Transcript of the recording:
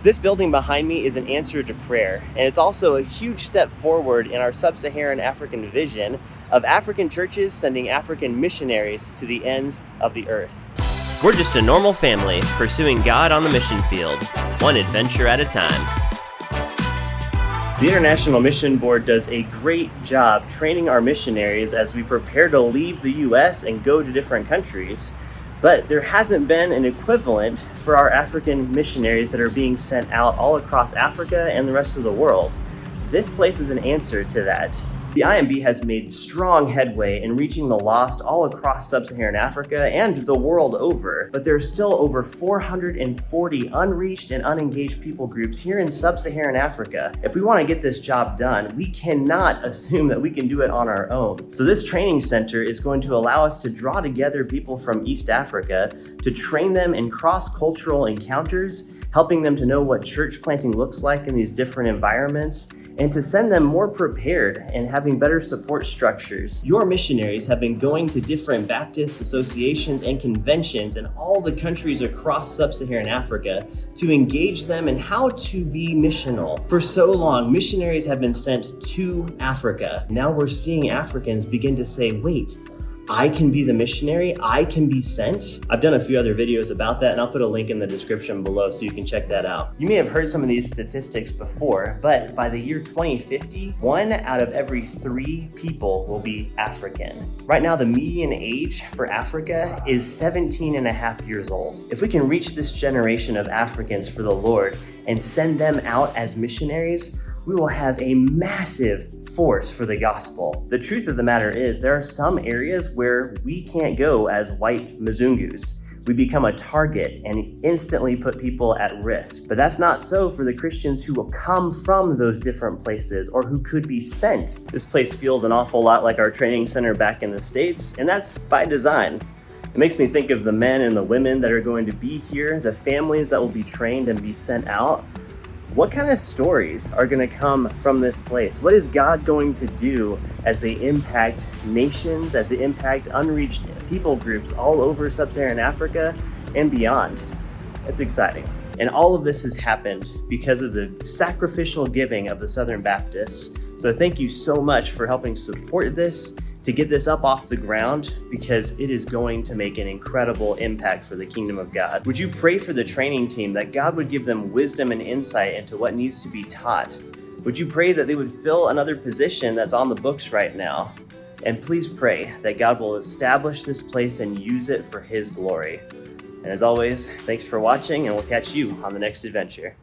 This building behind me is an answer to prayer, and it's also a huge step forward in our sub-Saharan African vision of African churches sending African missionaries to the ends of the earth. We're just a normal family pursuing God on the mission field, one adventure at a time. The International Mission Board does a great job training our missionaries as we prepare to leave the U.S. and go to different countries. But there hasn't been an equivalent for our African missionaries that are being sent out all across Africa and the rest of the world. This place is an answer to that. The IMB has made strong headway in reaching the lost all across sub-Saharan Africa and the world over, but there are still over 440 unreached and unengaged people groups here in sub-Saharan Africa. If we want to get this job done, we cannot assume that we can do it on our own. So this training center is going to allow us to draw together people from East Africa to train them in cross-cultural encounters, helping them to know what church planting looks like in these different environments, and to send them more prepared and having better support structures. Your missionaries have been going to different Baptist associations and conventions in all the countries across sub-Saharan Africa to engage them in how to be missional. For so long, missionaries have been sent to Africa. Now we're seeing Africans begin to say, wait, I can be the missionary, I can be sent. I've done a few other videos about that, and I'll put a link in the description below so you can check that out. You may have heard some of these statistics before, but by the year 2050, 1 out of every 3 people will be African. Right now, the median age for Africa is 17 and a half years old. If we can reach this generation of Africans for the Lord and send them out as missionaries, we will have a massive force for the gospel. The truth of the matter is there are some areas where we can't go as white Mzungus. We become a target and instantly put people at risk. But that's not so for the Christians who will come from those different places or who could be sent. This place feels an awful lot like our training center back in the States, and that's by design. It makes me think of the men and the women that are going to be here, the families that will be trained and be sent out. What kind of stories are going to come from this place? What is God going to do as they impact nations, as they impact unreached people groups all over sub-Saharan Africa and beyond? It's exciting. And all of this has happened because of the sacrificial giving of the Southern Baptists. So thank you so much for helping support this, to get this up off the ground, because it is going to make an incredible impact for the kingdom of God. Would you pray for the training team that God would give them wisdom and insight into what needs to be taught? Would you pray that they would fill another position that's on the books right now? And please pray that God will establish this place and use it for His glory. And as always, thanks for watching, and we'll catch you on the next adventure.